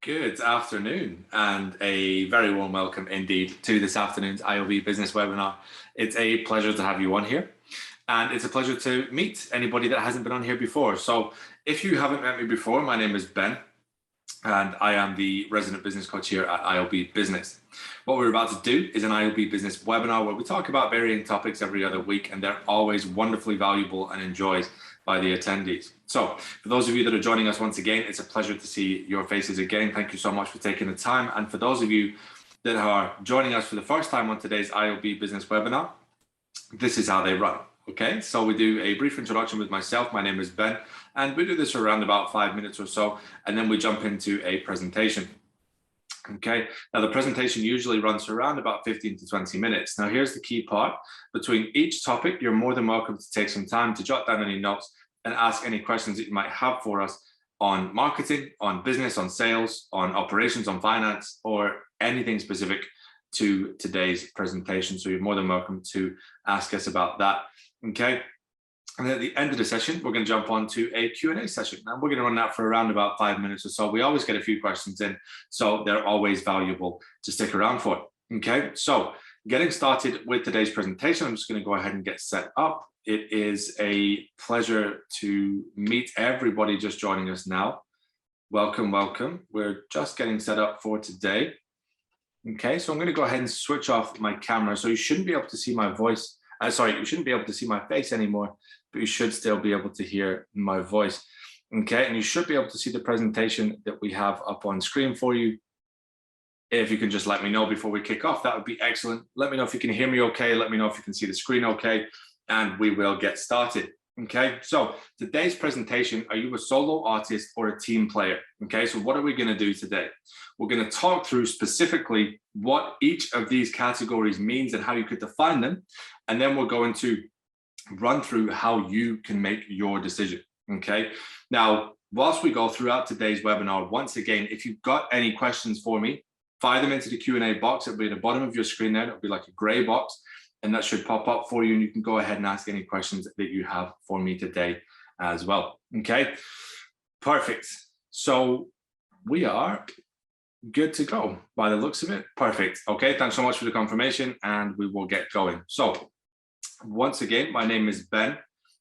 Good afternoon and a very warm welcome indeed to this afternoon's iOB business webinar. It's a pleasure to have you on here, and it's a pleasure to meet anybody that hasn't been on here before. So if you haven't met me before, my name is Ben and I am the resident business coach here at iOB Business. What we're about to do is an iOB business webinar where we talk about varying topics every other week, and they're always wonderfully valuable and enjoyed by the attendees. So for those of you that are joining us once again, it's a pleasure to see your faces again. Thank you so much for taking the time. And for those of you that are joining us for the first time on today's iOB business webinar, this is how they run. Okay, so we do a brief introduction with myself. My name is Ben, and we do this for around about 5 minutes or so, and then we jump into a presentation. Okay, now the presentation usually runs for around about 15 to 20 minutes. Now here's the key part. Between each topic, you're more than welcome to take some time to jot down any notes and ask any questions that you might have for us on marketing, on business, on sales, on operations, on finance, or anything specific to today's presentation. So you're more than welcome to ask us about that. Okay. And then at the end of the session, we're going to jump on to a Q&A session. And we're going to run that for around about 5 minutes or so. We always get a few questions in, so they're always valuable to stick around for. Okay, so getting started with today's presentation, I'm just going to go ahead and get set up. It is a pleasure to meet everybody just joining us now. Welcome, welcome. We're just getting set up for today. Okay, so I'm going to go ahead and switch off my camera. So you shouldn't be able to see my voice. You shouldn't be able to see my face anymore, but you should still be able to hear my voice. Okay, and you should be able to see the presentation that we have up on screen for you. If you can just let me know before we kick off, that would be excellent. Let me know if you can hear me okay. Let me know if you can see the screen okay, and we will get started. Okay, so today's presentation, are you a solo artist or a team player? Okay, so what are we going to do today? We're going to talk through specifically what each of these categories means and how you could define them. And then we're going to run through how you can make your decision. Okay, now, whilst we go throughout today's webinar, once again, if you've got any questions for me, fire them into the Q&A box. It'll be at the bottom of your screen there. It'll be like a gray box, and that should pop up for you, and you can go ahead and ask any questions that you have for me today as well. Okay, perfect. So we are good to go by the looks of it. Perfect. Okay, thanks so much for the confirmation, and we will get going. So once again, my name is Ben.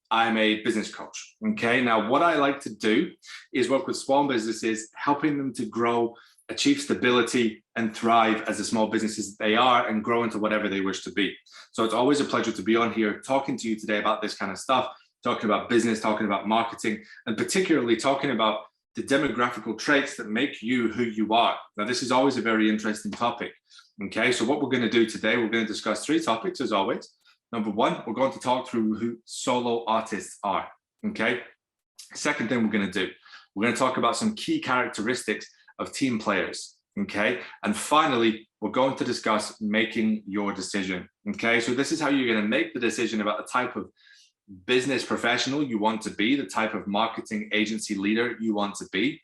I'm a business coach. Okay, now what I like to do is work with small businesses, helping them to grow, achieve stability, and thrive as the small businesses they are, and grow into whatever they wish to be. So it's always a pleasure to be on here talking to you today about this kind of stuff, talking about business, talking about marketing, and particularly talking about the demographical traits that make you who you are. Now, this is always a very interesting topic. Okay, so what we're going to do today, we're going to discuss 3 topics as always. Number 1, we're going to talk through who solo artists are. Okay, second thing we're going to do, we're going to talk about some key characteristics of team players. Okay, and finally, we're going to discuss making your decision. Okay, so this is how you're going to make the decision about the type of business professional you want to be, the type of marketing agency leader you want to be,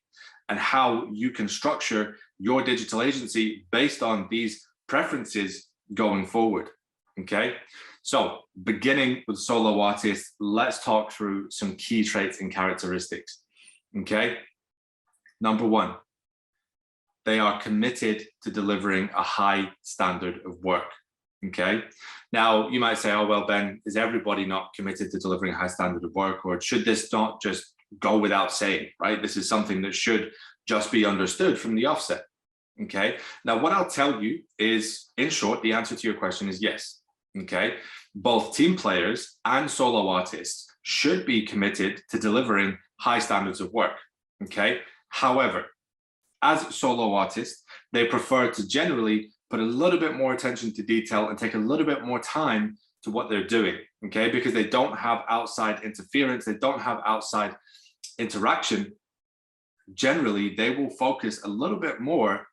and how you can structure your digital agency based on these preferences going forward. Okay, so beginning with solo artists, let's talk through some key traits and characteristics. Okay, number 1, they are committed to delivering a high standard of work. Okay, now you might say, oh, well, Ben, is everybody not committed to delivering a high standard of work, or should this not just go without saying, right? This is something that should just be understood from the offset. Okay, now what I'll tell you is, in short, the answer to your question is yes. Okay, both team players and solo artists should be committed to delivering high standards of work. Okay, however, as solo artists, they prefer to generally put a little bit more attention to detail and take a little bit more time to what they're doing, okay? Because they don't have outside interference, they don't have outside interaction. Generally, they will focus a little bit more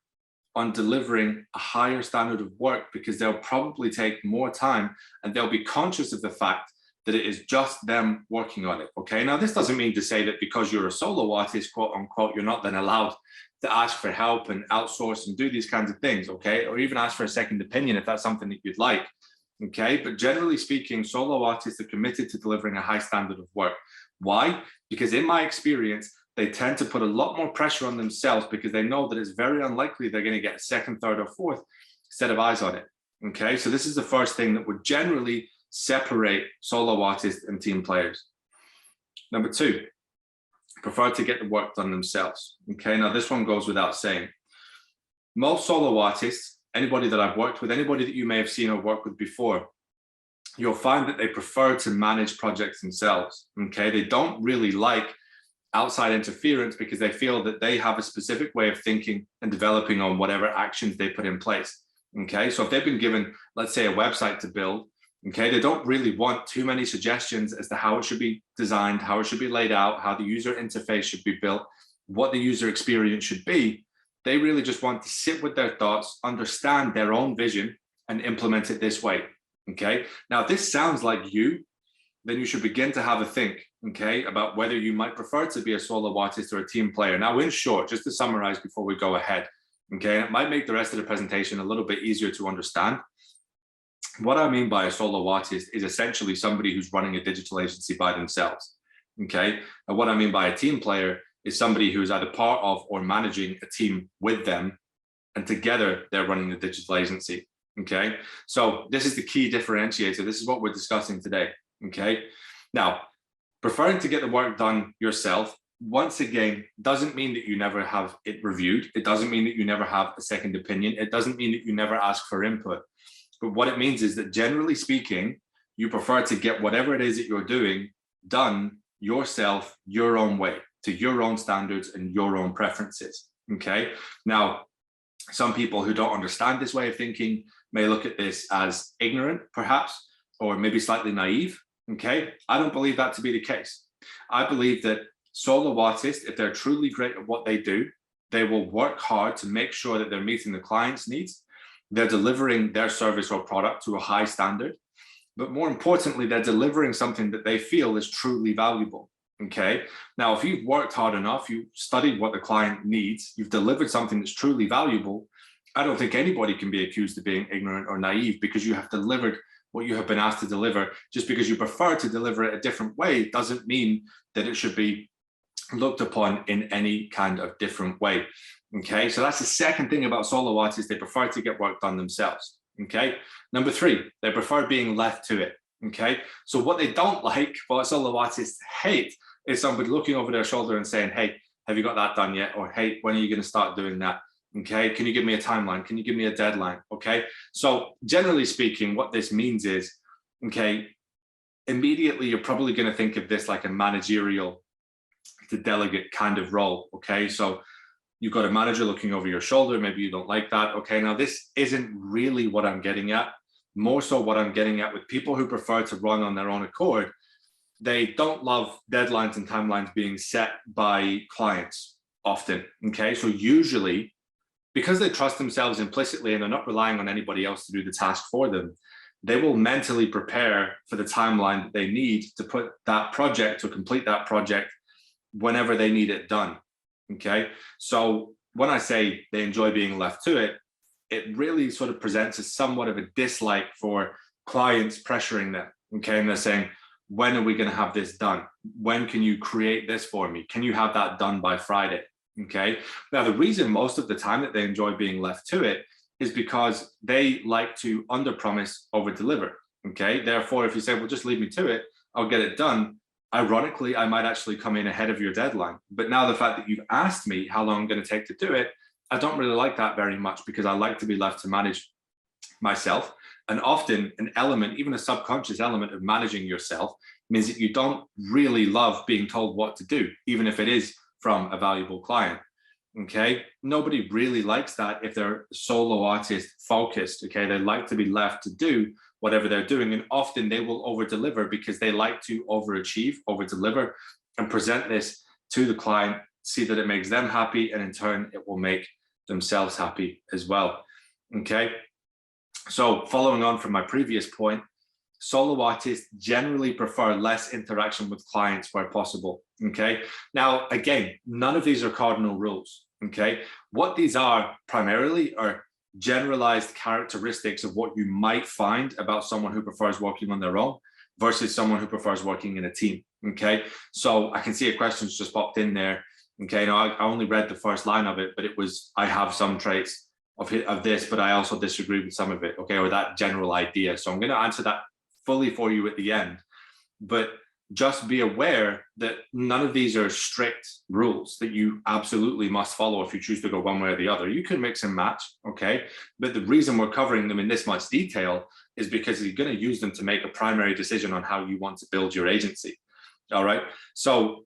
on delivering a higher standard of work because they'll probably take more time, and they'll be conscious of the fact that it is just them working on it, okay? Now, this doesn't mean to say that because you're a solo artist, quote unquote, you're not then allowed to ask for help and outsource and do these kinds of things, okay? Or even ask for a second opinion if that's something that you'd like, okay? But generally speaking, solo artists are committed to delivering a high standard of work. Why? Because in my experience, they tend to put a lot more pressure on themselves because they know that it's very unlikely they're going to get a second, third, or fourth set of eyes on it. Okay, so this is the first thing that would generally separate solo artists and team players. Number two, prefer to get the work done themselves. Okay, now this one goes without saying. Most solo artists, anybody that I've worked with, anybody that you may have seen or worked with before, you'll find that they prefer to manage projects themselves. Okay, they don't really like outside interference because they feel that they have a specific way of thinking and developing on whatever actions they put in place. Okay, so if they've been given, let's say, a website to build, okay, they don't really want too many suggestions as to how it should be designed, how it should be laid out, how the user interface should be built, what the user experience should be. They really just want to sit with their thoughts, understand their own vision, and implement it this way. Okay, now if this sounds like you, then you should begin to have a think, okay, about whether you might prefer to be a solo artist or a team player. Now, in short, just to summarize before we go ahead, okay, it might make the rest of the presentation a little bit easier to understand. What I mean by a solo artist is essentially somebody who's running a digital agency by themselves, okay? And what I mean by a team player is somebody who's either part of or managing a team with them, and together they're running the digital agency, okay? So this is the key differentiator. This is what we're discussing today, okay? Now, preferring to get the work done yourself, once again, doesn't mean that you never have it reviewed. It doesn't mean that you never have a second opinion. It doesn't mean that you never ask for input. But what it means is that generally speaking, you prefer to get whatever it is that you're doing done yourself, your own way, to your own standards and your own preferences, okay? Now, some people who don't understand this way of thinking may look at this as ignorant, perhaps, or maybe slightly naive, okay? I don't believe that to be the case. I believe that solo artists, if they're truly great at what they do, they will work hard to make sure that they're meeting the client's needs, they're delivering their service or product to a high standard, but more importantly, they're delivering something that they feel is truly valuable, okay? Now, if you've worked hard enough, you studied what the client needs, you've delivered something that's truly valuable, I don't think anybody can be accused of being ignorant or naive because you have delivered what you have been asked to deliver. Just because you prefer to deliver it a different way doesn't mean that it should be looked upon in any kind of different way. Okay, so that's the second thing about solo artists. They prefer to get work done themselves. Okay, number three, they prefer being left to it. Okay, so what they don't like, what solo artists hate, is somebody looking over their shoulder and saying, hey, have you got that done yet? Or hey, when are you going to start doing that? Okay, can you give me a timeline? Can you give me a deadline? Okay, so generally speaking, what this means is, okay, immediately you're probably going to think of this like a managerial to delegate kind of role. Okay, so you've got a manager looking over your shoulder. Maybe you don't like that. Okay, now this isn't really what I'm getting at. More so what I'm getting at with people who prefer to run on their own accord, they don't love deadlines and timelines being set by clients often. Okay, so usually, because they trust themselves implicitly and they're not relying on anybody else to do the task for them, they will mentally prepare for the timeline that they need to put that project, to complete that project whenever they need it done. Okay, so when I say they enjoy being left to it, it really sort of presents as somewhat of a dislike for clients pressuring them. Okay, and they're saying, when are we going to have this done? When can you create this for me? Can you have that done by Friday? Okay, now the reason most of the time that they enjoy being left to it is because they like to under promise, over deliver. Okay, therefore, if you say, well, just leave me to it, I'll get it done. Ironically, I might actually come in ahead of your deadline. But now the fact that you've asked me how long I'm going to take to do it, I don't really like that very much because I like to be left to manage myself. And often an element, even a subconscious element of managing yourself, means that you don't really love being told what to do, even if it is from a valuable client. Okay, nobody really likes that if they're solo artist focused. Okay, they like to be left to do whatever they're doing, and often they will over deliver because they like to overachieve, over deliver, and present this to the client, see that it makes them happy, and in turn it will make themselves happy as well. Okay, so following on from my previous point, solo artists generally prefer less interaction with clients where possible. Okay, now again, none of these are cardinal rules. Okay, what these are primarily are generalized characteristics of what you might find about someone who prefers working on their own versus someone who prefers working in a team. Okay, so I can see a question's just popped in there. Okay, now I only read the first line of it, but it was, I have some traits of this, but I also disagree with some of it, okay, or that general idea. So I'm going to answer that fully for you at the end. But just be aware that none of these are strict rules that you absolutely must follow if you choose to go one way or the other. You can mix and match, okay? But the reason we're covering them in this much detail is because you're going to use them to make a primary decision on how you want to build your agency, all right? So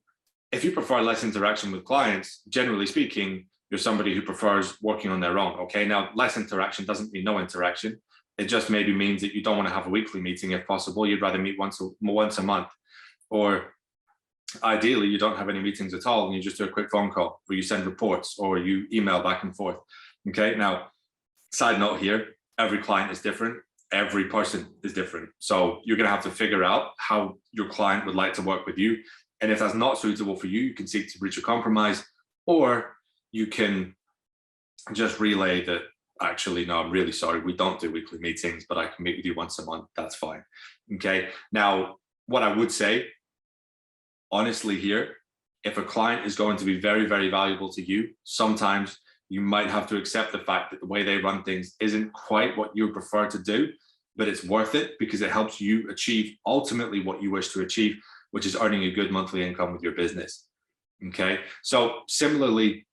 if you prefer less interaction with clients, generally speaking, you're somebody who prefers working on their own, okay? Now, less interaction doesn't mean no interaction. It just maybe means that you don't want to have a weekly meeting if possible. You'd rather meet once a month. Or ideally, you don't have any meetings at all and you just do a quick phone call where you send reports or you email back and forth. Okay, now, side note here, every client is different. Every person is different. So you're going to have to figure out how your client would like to work with you. And if that's not suitable for you, you can seek to reach a compromise, or you can just relay that, actually, no, I'm really sorry, we don't do weekly meetings, but I can meet with you once a month. That's fine. Okay, now, what I would say, honestly here, if a client is going to be very, very valuable to you, sometimes you might have to accept the fact that the way they run things isn't quite what you prefer to do, but it's worth it because it helps you achieve ultimately what you wish to achieve, which is earning a good monthly income with your business. Okay, so similarly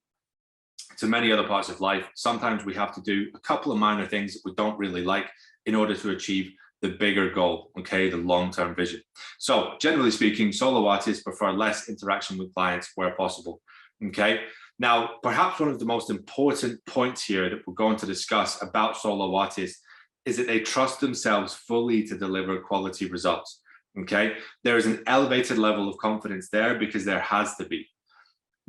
to many other parts of life, sometimes we have to do a couple of minor things that we don't really like in order to achieve the bigger goal, okay, the long-term vision. So generally speaking, solo artists prefer less interaction with clients where possible, okay? Now, perhaps one of the most important points here that we're going to discuss about solo artists is that they trust themselves fully to deliver quality results, okay? There is an elevated level of confidence there because there has to be.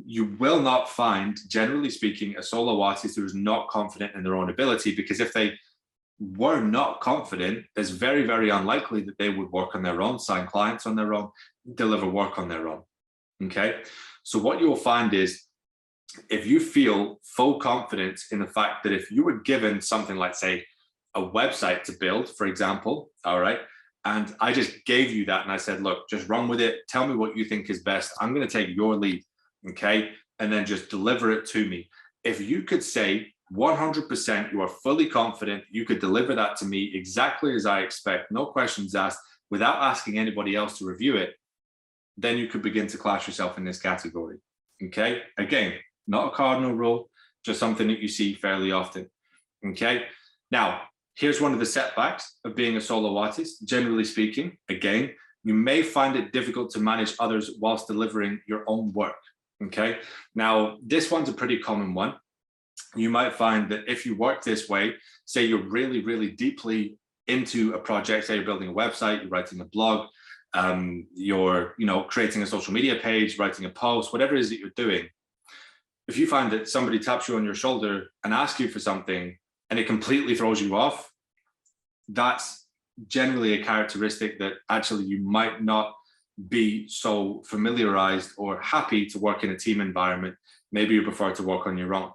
You will not find, generally speaking, a solo artist who is not confident in their own ability, because if they were not confident, it's very, very unlikely that they would work on their own, sign clients on their own, deliver work on their own, okay? So what you will find is, if you feel full confidence in the fact that if you were given something like, say, a website to build, for example, all right, and I just gave you that and I said, look, just run with it, tell me what you think is best, I'm going to take your lead, okay, and then just deliver it to me. If you could say 100% you are fully confident you could deliver that to me exactly as I expect, no questions asked, without asking anybody else to review it, then you could begin to class yourself in this category, okay? Again, not a cardinal rule, just something that you see fairly often, okay? Now, here's one of the setbacks of being a solo artist. Generally speaking, again, you may find it difficult to manage others whilst delivering your own work, okay? Now, this one's a pretty common one. You might find that if you work this way, say you're really, really deeply into a project, say you're building a website, you're writing a blog, you're creating a social media page, writing a post, whatever it is that you're doing. If you find that somebody taps you on your shoulder and asks you for something and it completely throws you off, that's generally a characteristic that actually you might not be so familiarized or happy to work in a team environment. Maybe you prefer to work on your own.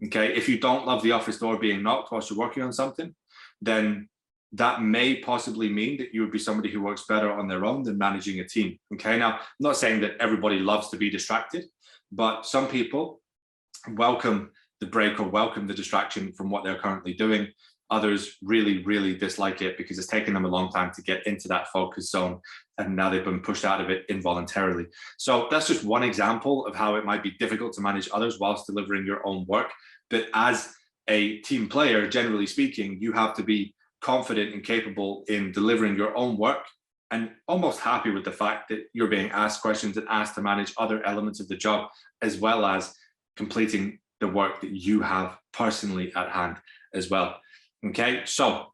Okay, if you don't love the office door being knocked whilst you're working on something, then that may possibly mean that you would be somebody who works better on their own than managing a team. Okay, now I'm not saying that everybody loves to be distracted, but some people welcome the break or welcome the distraction from what they're currently doing. Others really, really dislike it because it's taken them a long time to get into that focus zone, and now they've been pushed out of it involuntarily. So that's just one example of how it might be difficult to manage others whilst delivering your own work. But as a team player, generally speaking, you have to be confident and capable in delivering your own work and almost happy with the fact that you're being asked questions and asked to manage other elements of the job, as well as completing the work that you have personally at hand as well. Okay, so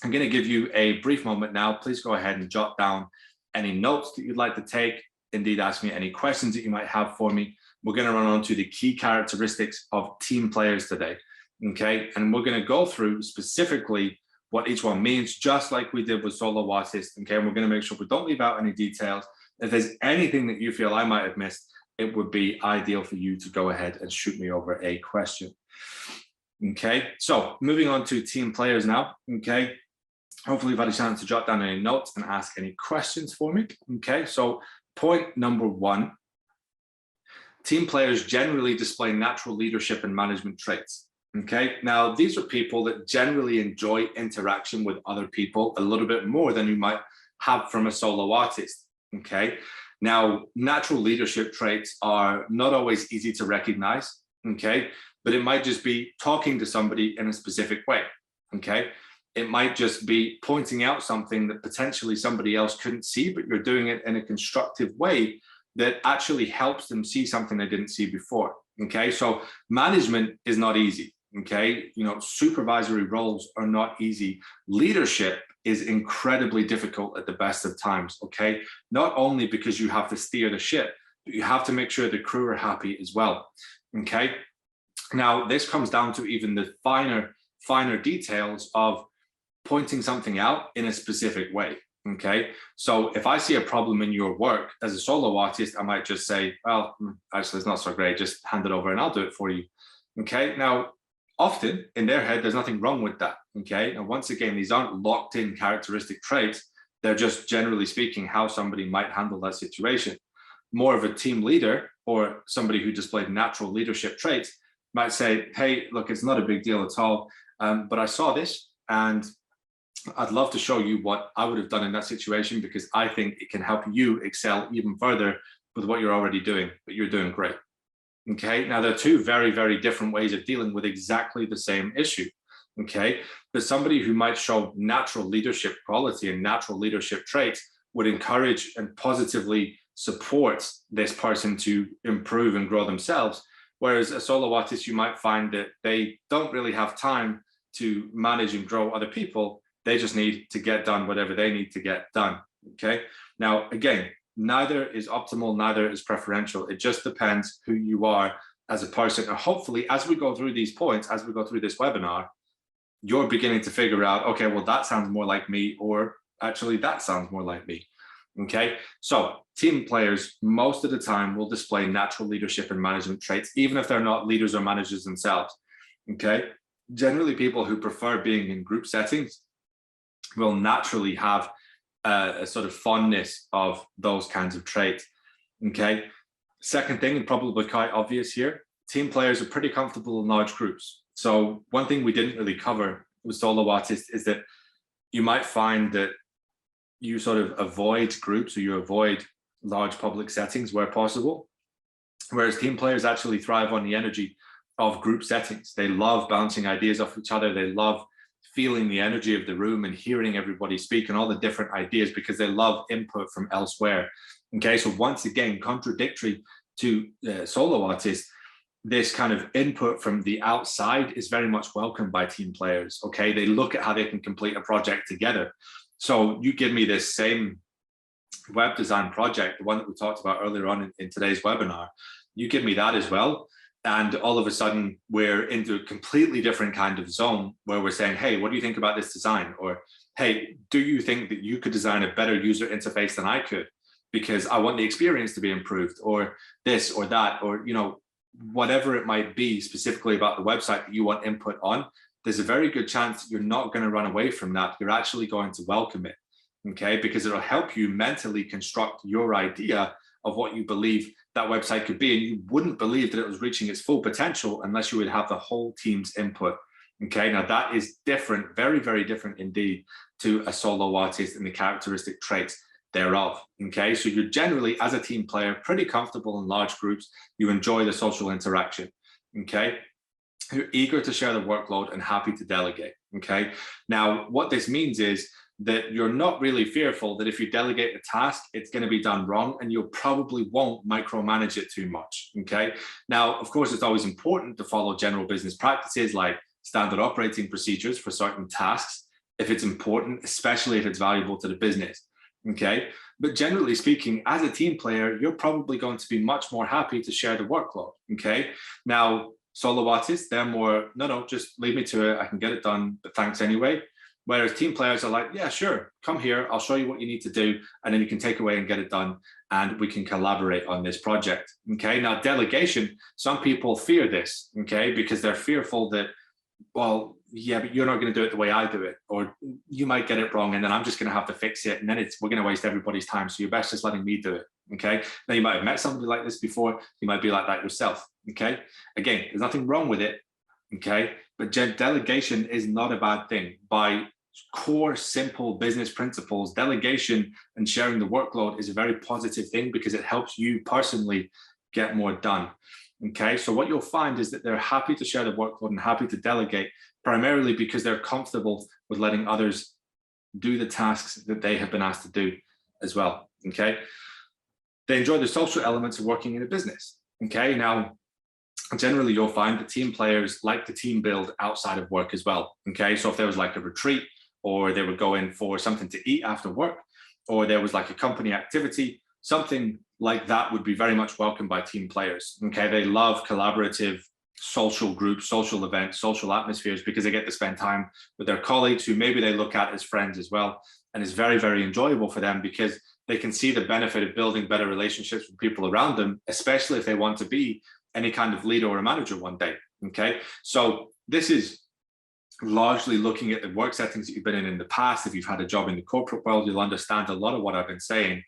I'm going to give you a brief moment now. Please go ahead and jot down any notes that you'd like to take. Indeed, ask me any questions that you might have for me. We're going to run on to the key characteristics of team players today. Okay, and we're going to go through specifically what each one means, just like we did with solo artists. Okay, and we're going to make sure we don't leave out any details. If there's anything that you feel I might have missed, it would be ideal for you to go ahead and shoot me over a question. Okay, so moving on to team players now. Okay, hopefully you've had a chance to jot down any notes and ask any questions for me. Okay, so point number one, team players generally display natural leadership and management traits. Okay, now these are people that generally enjoy interaction with other people a little bit more than you might have from a solo artist. Okay, now natural leadership traits are not always easy to recognize. Okay, but it might just be talking to somebody in a specific way. Okay, it might just be pointing out something that potentially somebody else couldn't see, but you're doing it in a constructive way that actually helps them see something they didn't see before. Okay, so management is not easy. Okay, you know, supervisory roles are not easy. Leadership is incredibly difficult at the best of times. Okay, not only because you have to steer the ship, but you have to make sure the crew are happy as well. Okay, now this comes down to even the finer details of pointing something out in a specific way. Okay, so if I see a problem in your work as a solo artist, I might just say, well, actually it's not so great, just hand it over and I'll do it for you. Okay, now often in their head there's nothing wrong with that. Okay, and once again, these aren't locked in characteristic traits, they're just generally speaking how somebody might handle that situation. More of a team leader or somebody who displayed natural leadership traits might say, hey, look, it's not a big deal at all, but I saw this and I'd love to show you what I would have done in that situation because I think it can help you excel even further with what you're already doing, but you're doing great. Okay, now there are two very, very different ways of dealing with exactly the same issue. Okay, but somebody who might show natural leadership quality and natural leadership traits would encourage and positively support this person to improve and grow themselves. Whereas a solo artist, you might find that they don't really have time to manage and grow other people. They just need to get done whatever they need to get done. Okay, now again, neither is optimal, neither is preferential. It just depends who you are as a person. And hopefully, as we go through these points, as we go through this webinar, you're beginning to figure out, okay, well, that sounds more like me, or actually that sounds more like me. Okay, so team players most of the time will display natural leadership and management traits, even if they're not leaders or managers themselves. Okay, generally people who prefer being in group settings will naturally have a sort of fondness of those kinds of traits. Okay, second thing, and probably quite obvious here, team players are pretty comfortable in large groups. So one thing we didn't really cover with solo artists is that you might find that you sort of avoid groups or you avoid large public settings where possible, whereas team players actually thrive on the energy of group settings. They love bouncing ideas off each other. They love feeling the energy of the room and hearing everybody speak and all the different ideas because they love input from elsewhere. Okay, so once again, contradictory to solo artists, this kind of input from the outside is very much welcomed by team players. Okay, they look at how they can complete a project together. So you give me this same web design project, the one that we talked about earlier on in today's webinar, you give me that as well. And all of a sudden we're into a completely different kind of zone where we're saying, hey, what do you think about this design? Or, hey, do you think that you could design a better user interface than I could? Because I want the experience to be improved, or this or that, or, you know, whatever it might be specifically about the website that you want input on, there's a very good chance that you're not going to run away from that. You're actually going to welcome it, okay? Because it'll help you mentally construct your idea of what you believe that website could be. And you wouldn't believe that it was reaching its full potential unless you would have the whole team's input, okay? Now that is different, very, very different indeed to a solo artist and the characteristic traits thereof, okay? So you're generally, as a team player, pretty comfortable in large groups. You enjoy the social interaction, okay? You're eager to share the workload and happy to delegate, okay? Now, what this means is that you're not really fearful that if you delegate a task, it's going to be done wrong, and you probably won't micromanage it too much, okay? Now, of course, it's always important to follow general business practices like standard operating procedures for certain tasks, if it's important, especially if it's valuable to the business, okay? But generally speaking, as a team player, you're probably going to be much more happy to share the workload, okay? Now, solo artists, they're more, no, just leave me to it, I can get it done, but thanks anyway. Whereas team players are like, yeah, sure, come here, I'll show you what you need to do, and then you can take away and get it done, and we can collaborate on this project, okay? Now, delegation, some people fear this, okay, because they're fearful that well, yeah, but you're not going to do it the way I do it, or you might get it wrong, and then I'm just going to have to fix it, and then we're going to waste everybody's time. So you're best just letting me do it. Okay. Now you might have met somebody like this before. You might be like that yourself. Okay. Again, there's nothing wrong with it. Okay. But delegation is not a bad thing. By core, simple business principles, delegation and sharing the workload is a very positive thing because it helps you personally get more done. Okay, so what you'll find is that they're happy to share the workload and happy to delegate, primarily because they're comfortable with letting others do the tasks that they have been asked to do as well. Okay, they enjoy the social elements of working in a business. Okay, now generally you'll find that team players like the team build outside of work as well. Okay, so if there was like a retreat, or they would go in for something to eat after work, or there was like a company activity, something like that would be very much welcomed by team players. Okay, they love collaborative social groups, social events, social atmospheres, because they get to spend time with their colleagues who maybe they look at as friends as well. And it's very, very enjoyable for them because they can see the benefit of building better relationships with people around them, especially if they want to be any kind of leader or a manager one day. Okay, so this is largely looking at the work settings that you've been in the past. If you've had a job in the corporate world, you'll understand a lot of what I've been saying.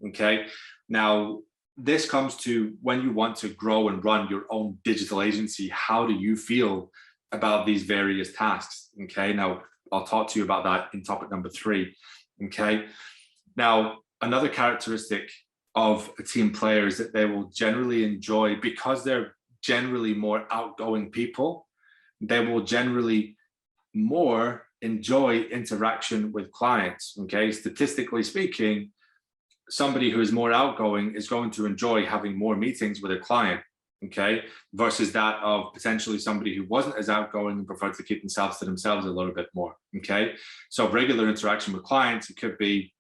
Okay, now this comes to when you want to grow and run your own digital agency. How do you feel about these various tasks? Okay, now I'll talk to you about that in topic number 3. Okay, now another characteristic of a team player is that they will generally enjoy, because they're generally more outgoing people, they will generally more enjoy interaction with clients. Okay, statistically speaking, somebody who is more outgoing is going to enjoy having more meetings with a client, okay, versus that of potentially somebody who wasn't as outgoing and preferred to keep themselves to themselves a little bit more. Okay, so regular interaction with clients, it could be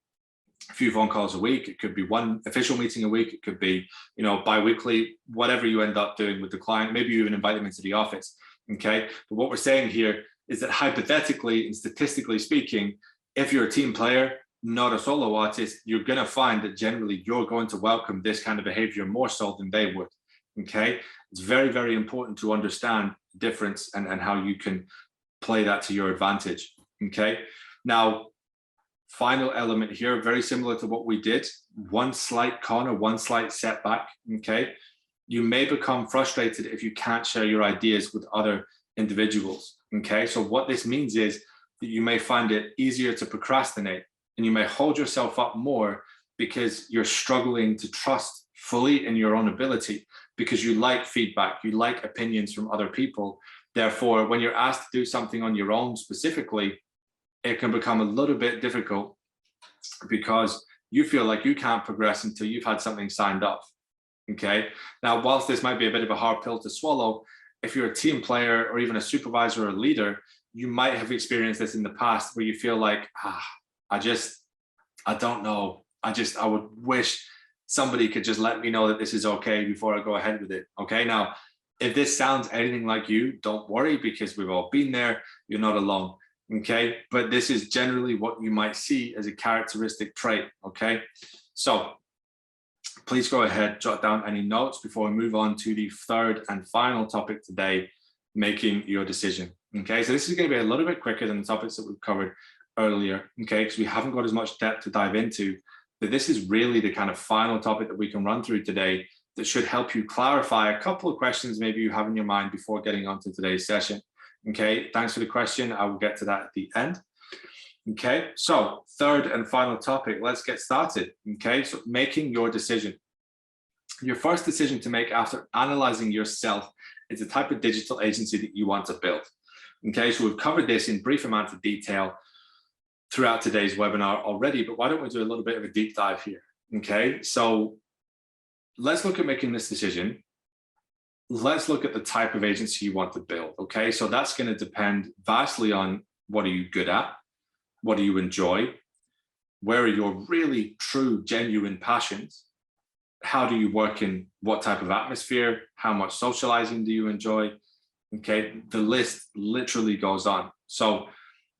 a few phone calls a week, it could be one official meeting a week, it could be, you know, bi-weekly, whatever you end up doing with the client. Maybe you even invite them into the office. Okay, but what we're saying here is that hypothetically and statistically speaking, if you're a team player, not a solo artist, you're going to find that generally you're going to welcome this kind of behavior more so than they would. Okay, it's very, very important to understand the difference and how you can play that to your advantage. Okay, now final element here, very similar to what we did, one slight con or one slight setback. Okay, you may become frustrated if you can't share your ideas with other individuals. Okay, so what this means is that you may find it easier to procrastinate, and you may hold yourself up more because you're struggling to trust fully in your own ability, because you like feedback, you like opinions from other people. Therefore, when you're asked to do something on your own specifically, it can become a little bit difficult because you feel like you can't progress until you've had something signed off. Okay, now whilst this might be a bit of a hard pill to swallow, if you're a team player or even a supervisor or a leader, you might have experienced this in the past where you feel like, I don't know. I would wish somebody could just let me know that this is okay before I go ahead with it. Okay, now, if this sounds anything like you, don't worry, because we've all been there. You're not alone. Okay, but this is generally what you might see as a characteristic trait. Okay, so please go ahead, jot down any notes before we move on to the third and final topic today, making your decision. Okay, so this is going to be a little bit quicker than the topics that we've covered earlier, okay, because we haven't got as much depth to dive into, but this is really the kind of final topic that we can run through today that should help you clarify a couple of questions maybe you have in your mind before getting on to today's session. Okay, thanks for the question. I will get to that at the end. Okay, so third and final topic, let's get started. Okay, so making your decision. Your first decision to make after analyzing yourself is the type of digital agency that you want to build. Okay, so we've covered this in brief amount of detail throughout today's webinar already, but why don't we do a little bit of a deep dive here? Okay, so let's look at making this decision. Let's look at the type of agency you want to build. Okay, so that's going to depend vastly on what are you good at, what do you enjoy, where are your really true, genuine passions, how do you work in what type of atmosphere, how much socializing do you enjoy? Okay, the list literally goes on. So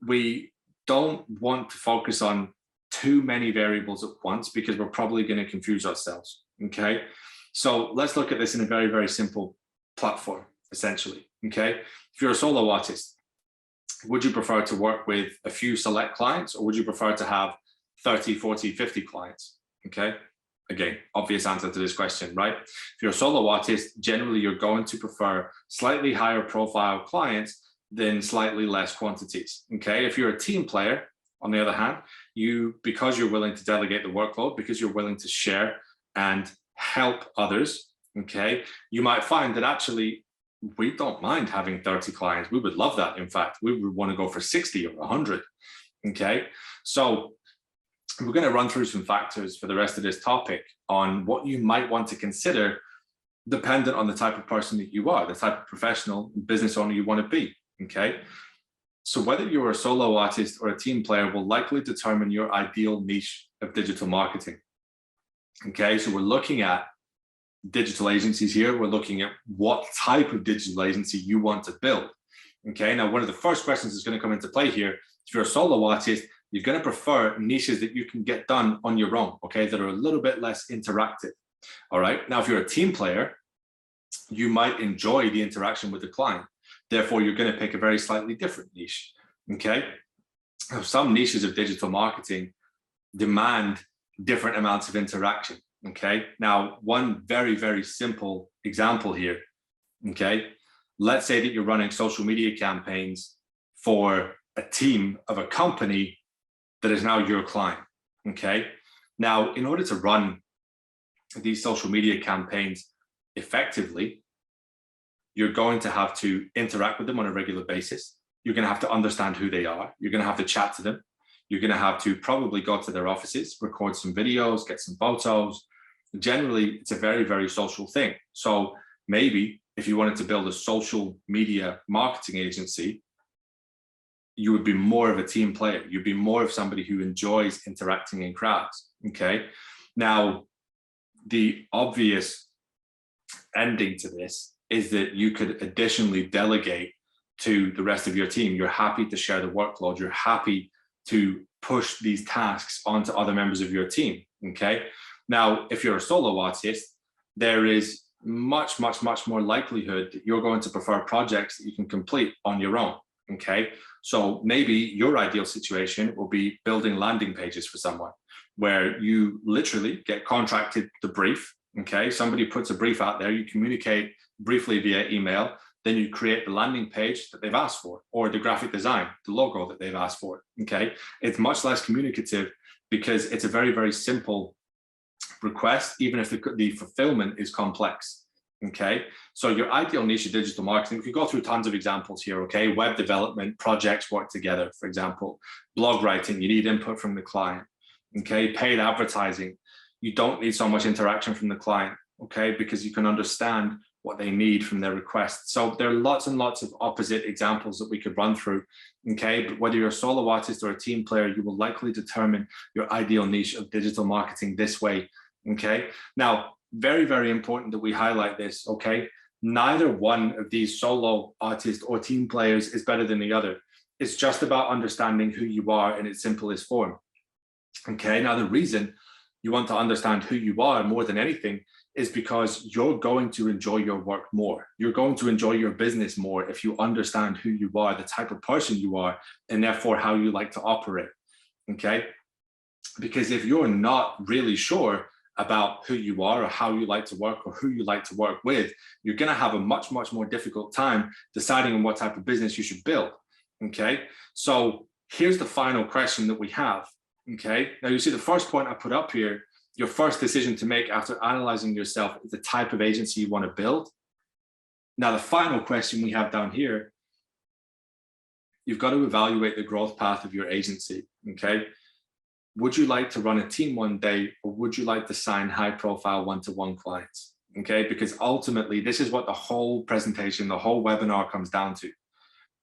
we don't want to focus on too many variables at once because we're probably going to confuse ourselves. Okay, so let's look at this in a very, very simple platform, essentially. Okay, if you're a solo artist, Would you prefer to work with a few select clients, or would you prefer to have 30, 40, 50 clients? Okay. Again, obvious answer to this question, right? If you're a solo artist, generally you're going to prefer slightly higher profile clients than slightly less quantities. Okay. If you're a team player, on the other hand, because you're willing to delegate the workload, because you're willing to share and help others, okay, you might find that actually we don't mind having 30 clients. We would love that. In fact, we would want to go for 60 or 100. Okay. So we're going to run through some factors for the rest of this topic on what you might want to consider dependent on the type of person that you are, the type of professional business owner you want to be. Okay. So whether you're a solo artist or a team player will likely determine your ideal niche of digital marketing. Okay. So we're looking at digital agencies here. We're looking at what type of digital agency you want to build. Okay. Now, one of the first questions that's going to come into play here, if you're a solo artist, you're going to prefer niches that you can get done on your own, okay, that are a little bit less interactive. All right. Now, if you're a team player, you might enjoy the interaction with the client. Therefore, you're going to pick a very slightly different niche. Okay. Now, some niches of digital marketing demand different amounts of interaction. Okay. Now, one very, very simple example here. Okay. Let's say that you're running social media campaigns for a team of a company that is now your client. Okay. Now, in order to run these social media campaigns effectively, you're going to have to interact with them on a regular basis. You're going to have to understand who they are. You're going to have to chat to them. You're going to have to probably go to their offices, record some videos, get some photos. Generally, it's a very, very social thing. So maybe if you wanted to build a social media marketing agency, you would be more of a team player. You'd be more of somebody who enjoys interacting in crowds. Okay. Now, the obvious ending to this is that you could additionally delegate to the rest of your team. You're happy to share the workload. You're happy to push these tasks onto other members of your team. Okay. Now, if you're a solo artist, there is much, much, much more likelihood that you're going to prefer projects that you can complete on your own. Okay. So maybe your ideal situation will be building landing pages for someone where you literally get contracted the brief. Okay. Somebody puts a brief out there, you communicate briefly via email, then you create the landing page that they've asked for, or the graphic design, the logo that they've asked for. Okay. It's much less communicative because it's a very, very simple request, even if the fulfillment is complex. Okay. So your ideal niche of digital marketing, we could go through tons of examples here. Okay. Web development, projects work together, for example, blog writing, you need input from the client. Okay. Paid advertising, you don't need so much interaction from the client. Okay. Because you can understand what they need from their request. So there are lots and lots of opposite examples that we could run through. Okay. But whether you're a solo artist or a team player, you will likely determine your ideal niche of digital marketing this way. Okay. Now, very, very important that we highlight this. Okay. Neither one of these solo artists or team players is better than the other. It's just about understanding who you are in its simplest form. Okay. Now, the reason you want to understand who you are more than anything is because you're going to enjoy your work more. You're going to enjoy your business more if you understand who you are, the type of person you are, and therefore how you like to operate. Okay. Because if you're not really sure about who you are or how you like to work or who you like to work with, you're going to have a much, much more difficult time deciding on what type of business you should build. Okay. So here's the final question that we have. Okay. Now you see the first point I put up here, your first decision to make after analyzing yourself is the type of agency you want to build. Now, the final question we have down here, you've got to evaluate the growth path of your agency. Okay. Would you like to run a team one day, or would you like to sign high profile one-to-one clients? Okay. Because ultimately this is what the whole presentation, the whole webinar comes down to.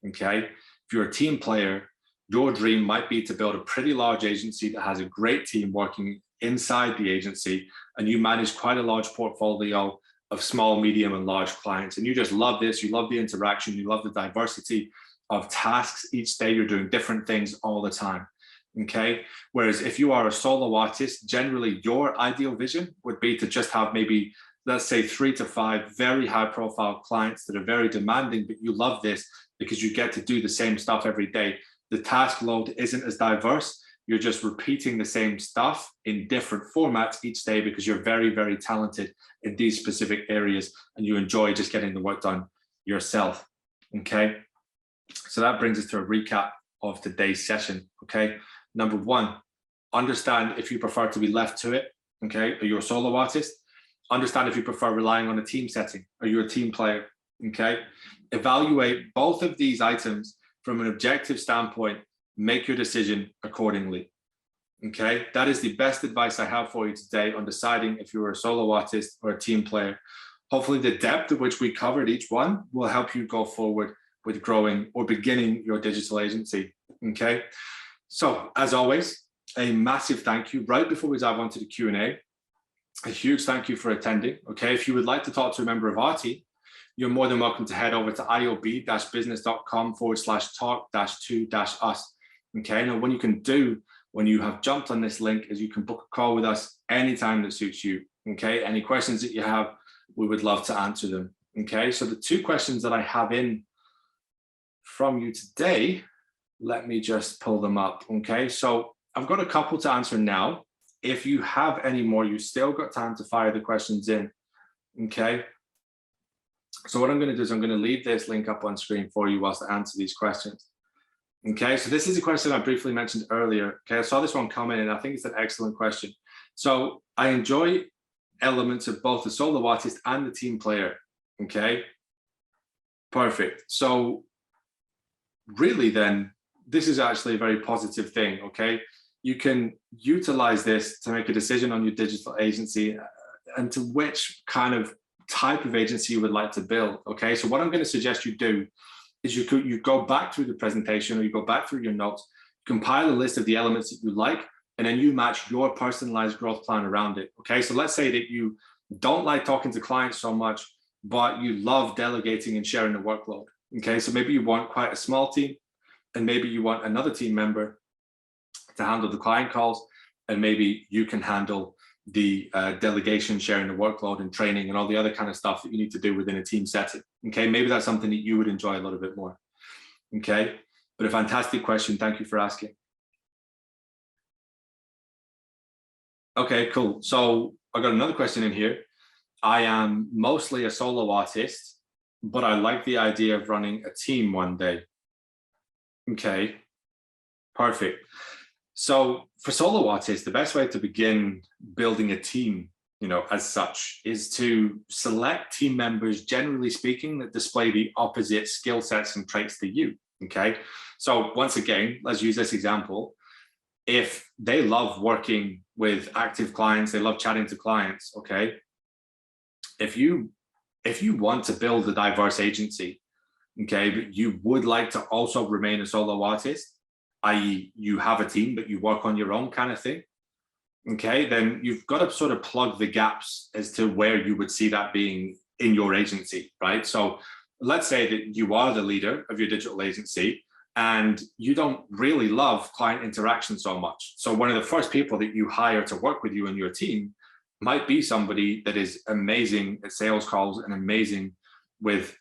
Okay. If you're a team player, your dream might be to build a pretty large agency that has a great team working inside the agency, and you manage quite a large portfolio of small, medium, and large clients. And you just love this. You love the interaction. You love the diversity of tasks. Each day you're doing different things all the time. Okay. Whereas if you are a solo artist, generally your ideal vision would be to just have maybe let's say 3 to 5 very high profile clients that are very demanding, but you love this because you get to do the same stuff every day. The task load isn't as diverse. You're just repeating the same stuff in different formats each day because you're very, very talented in these specific areas and you enjoy just getting the work done yourself. Okay. So that brings us to a recap of today's session. Okay. Number one, understand if you prefer to be left to it. Okay. Are you a solo artist? Understand if you prefer relying on a team setting. Are you a team player? Okay. Evaluate both of these items from an objective standpoint. Make your decision accordingly. Okay, that is the best advice I have for you today on deciding if you're a solo artist or a team player. Hopefully the depth at which we covered each one will help you go forward with growing or beginning your digital agency. Okay, so as always, a massive thank you. Right before we dive onto the Q&A, a huge thank you for attending. Okay, if you would like to talk to a member of our team, you're more than welcome to head over to iob-business.com/talk-to-us. Okay, now what you can do when you have jumped on this link is you can book a call with us anytime that suits you. Okay, any questions that you have, we would love to answer them. Okay, so the 2 questions that I have in from you today, let me just pull them up. Okay, so I've got a couple to answer now. If you have any more, you still got time to fire the questions in. Okay, so what I'm going to do is I'm going to leave this link up on screen for you whilst I answer these questions. Okay, so this is a question I briefly mentioned earlier. Okay, I saw this one come in and I think it's an excellent question. So I enjoy elements of both the solo artist and the team player. Okay, perfect. So really then, this is actually a very positive thing. Okay, you can utilize this to make a decision on your digital agency and to which kind of type of agency you would like to build. Okay, so what I'm going to suggest you do is you go back through the presentation or you go back through your notes, compile a list of the elements that you like, and then you match your personalized growth plan around it. Okay, so let's say that you don't like talking to clients so much, but you love delegating and sharing the workload. Okay, so maybe you want quite a small team, and maybe you want another team member to handle the client calls, and maybe you can handle the delegation, sharing the workload and training and all the other kind of stuff that you need to do within a team setting. Okay, maybe that's something that you would enjoy a little bit more. Okay, but a fantastic question. Thank you for asking. Okay, cool. So I got another question in here. I am mostly a solo artist, but I like the idea of running a team one day. Okay, perfect. So for solo artists, the best way to begin building a team, as such, is to select team members, generally speaking, that display the opposite skill sets and traits to you. Okay, so once again, let's use this example. If they love working with active clients, they love chatting to clients. Okay, if you want to build a diverse agency, okay, but you would like to also remain a solo artist, i.e. you have a team but you work on your own kind of thing, okay, then you've got to sort of plug the gaps as to where you would see that being in your agency, right? So let's say that you are the leader of your digital agency and you don't really love client interaction so much. So one of the first people that you hire to work with you and your team might be somebody that is amazing at sales calls and amazing with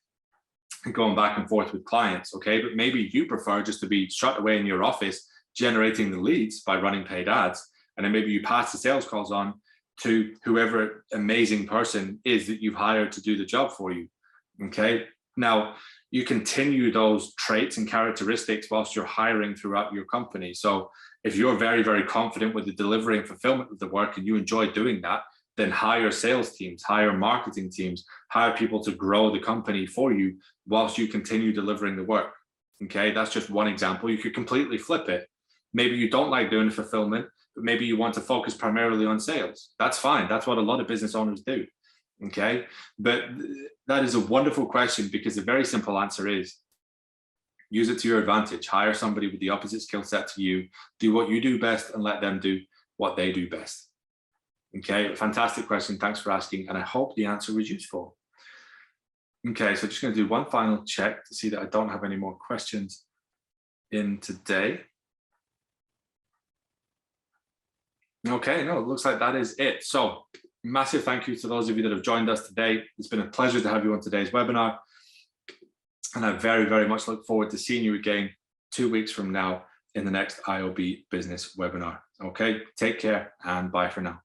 going back and forth with clients, okay? But maybe you prefer just to be shut away in your office, generating the leads by running paid ads. And then maybe you pass the sales calls on to whoever amazing person is that you've hired to do the job for you, okay? Now, you continue those traits and characteristics whilst you're hiring throughout your company. So if you're very, very confident with the delivery and fulfillment of the work and you enjoy doing that, then hire sales teams, hire marketing teams, hire people to grow the company for you whilst you continue delivering the work. Okay, that's just one example. You could completely flip it. Maybe you don't like doing fulfillment, but maybe you want to focus primarily on sales. That's fine. That's what a lot of business owners do. Okay, but that is a wonderful question because the very simple answer is use it to your advantage. Hire somebody with the opposite skill set to you, do what you do best and let them do what they do best. Okay, fantastic question. Thanks for asking. And I hope the answer was useful. Okay, so just going to do one final check to see that I don't have any more questions in today. Okay, no, it looks like that is it. So massive thank you to those of you that have joined us today. It's been a pleasure to have you on today's webinar. And I very, very much look forward to seeing you again 2 weeks from now in the next IOB business webinar. Okay, take care and bye for now.